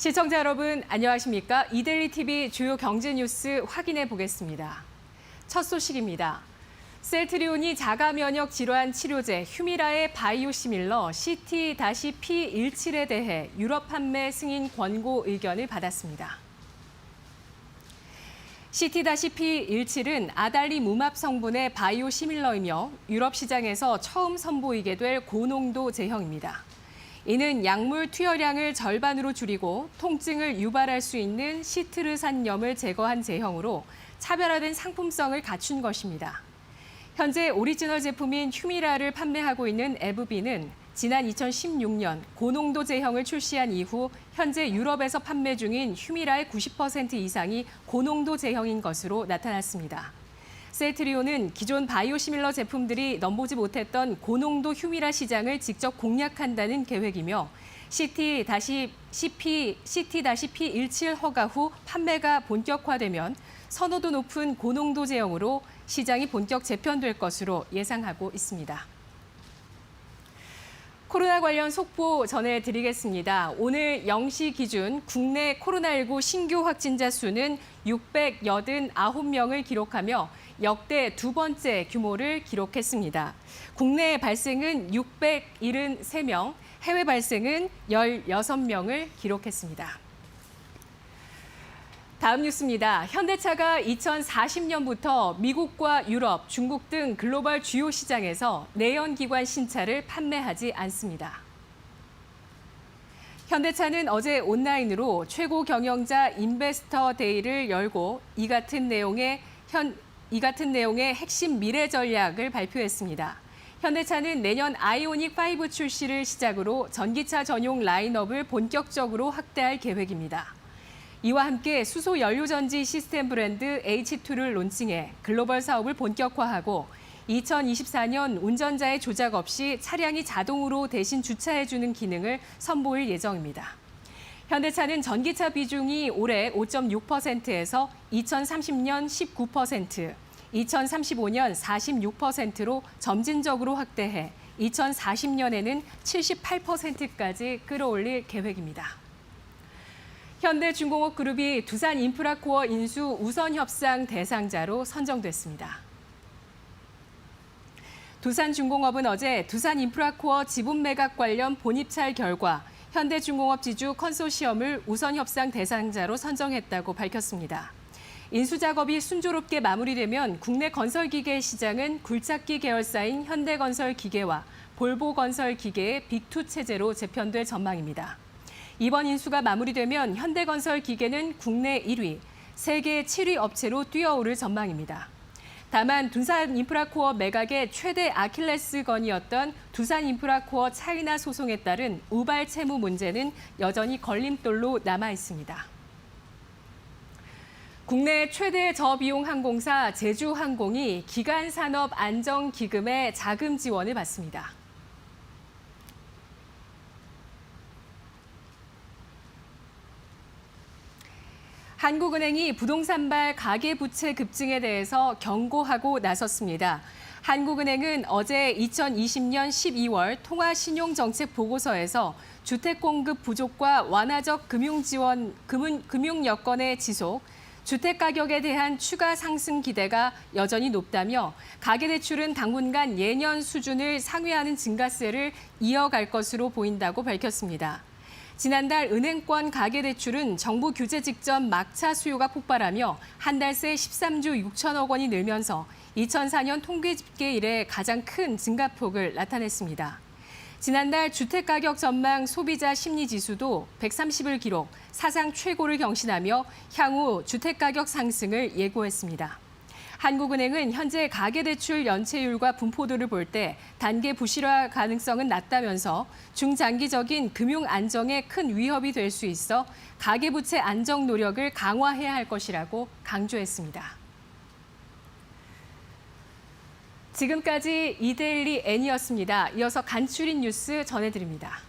시청자 여러분 안녕하십니까? 이데일리 TV 주요 경제 뉴스 확인해 보겠습니다. 첫 소식입니다. 셀트리온이 자가 면역 질환 치료제 휴미라의 바이오시밀러 CT-P17에 대해 유럽 판매 승인 권고 의견을 받았습니다. CT-P17은 아달리무맙 성분의 바이오시밀러이며 유럽 시장에서 처음 선보이게 될 고농도 제형입니다. 이는 약물 투여량을 절반으로 줄이고 통증을 유발할 수 있는 시트르산염을 제거한 제형으로 차별화된 상품성을 갖춘 것입니다. 현재 오리지널 제품인 휴미라를 판매하고 있는 에브비는 지난 2016년 고농도 제형을 출시한 이후 현재 유럽에서 판매 중인 휴미라의 90% 이상이 고농도 제형인 것으로 나타났습니다. 셀트리온은 기존 바이오시밀러 제품들이 넘보지 못했던 고농도 휴미라 시장을 직접 공략한다는 계획이며 CT-P17 허가 후 판매가 본격화되면 선호도 높은 고농도 제형으로 시장이 본격 재편될 것으로 예상하고 있습니다. 코로나 관련 속보 전해드리겠습니다. 오늘 0시 기준 국내 코로나19 신규 확진자 수는 689명을 기록하며 역대 두 번째 규모를 기록했습니다. 국내 발생은 673명, 해외 발생은 16명을 기록했습니다. 다음 뉴스입니다. 현대차가 2040년부터 미국과 유럽, 중국 등 글로벌 주요 시장에서 내연기관 신차를 판매하지 않습니다. 현대차는 어제 온라인으로 최고 경영자 인베스터 데이를 열고 이 같은 내용의 핵심 미래 전략을 발표했습니다. 현대차는 내년 아이오닉 5 출시를 시작으로 전기차 전용 라인업을 본격적으로 확대할 계획입니다. 이와 함께 수소 연료전지 시스템 브랜드 H2를 론칭해 글로벌 사업을 본격화하고 2024년 운전자의 조작 없이 차량이 자동으로 대신 주차해주는 기능을 선보일 예정입니다. 현대차는 전기차 비중이 올해 5.6%에서 2030년 19%, 2035년 46%로 점진적으로 확대해 2040년에는 78%까지 끌어올릴 계획입니다. 현대중공업 그룹이 두산인프라코어 인수 우선 협상 대상자로 선정됐습니다. 두산중공업은 어제 두산인프라코어 지분 매각 관련 본입찰 결과 현대중공업 지주 컨소시엄을 우선 협상 대상자로 선정했다고 밝혔습니다. 인수 작업이 순조롭게 마무리되면 국내 건설기계 시장은 굴착기 계열사인 현대건설기계와 볼보건설기계의 빅2 체제로 재편될 전망입니다. 이번 인수가 마무리되면 현대건설기계는 국내 1위, 세계 7위 업체로 뛰어오를 전망입니다. 다만 두산인프라코어 매각의 최대 아킬레스건이었던 두산인프라코어 차이나 소송에 따른 우발 채무 문제는 여전히 걸림돌로 남아 있습니다. 국내 최대 저비용 항공사 제주항공이 기간산업안정기금의 자금 지원을 받습니다. 한국은행이 부동산발 가계부채 급증에 대해서 경고하고 나섰습니다. 한국은행은 어제 2020년 12월 통화신용정책 보고서에서 주택 공급 부족과 완화적 금융 여건의 지속, 주택 가격에 대한 추가 상승 기대가 여전히 높다며 가계대출은 당분간 예년 수준을 상회하는 증가세를 이어갈 것으로 보인다고 밝혔습니다. 지난달 은행권 가계대출은 정부 규제 직전 막차 수요가 폭발하며 한 달 새 13조 6천억 원이 늘면서 2004년 통계집계 이래 가장 큰 증가폭을 나타냈습니다. 지난달 주택가격 전망 소비자 심리지수도 130을 기록, 사상 최고를 경신하며 향후 주택가격 상승을 예고했습니다. 한국은행은 현재 가계대출 연체율과 분포도를 볼 때 단계 부실화 가능성은 낮다면서 중장기적인 금융 안정에 큰 위협이 될 수 있어 가계부채 안정 노력을 강화해야 할 것이라고 강조했습니다. 지금까지 이데일리 N이었습니다. 이어서 간추린 뉴스 전해드립니다.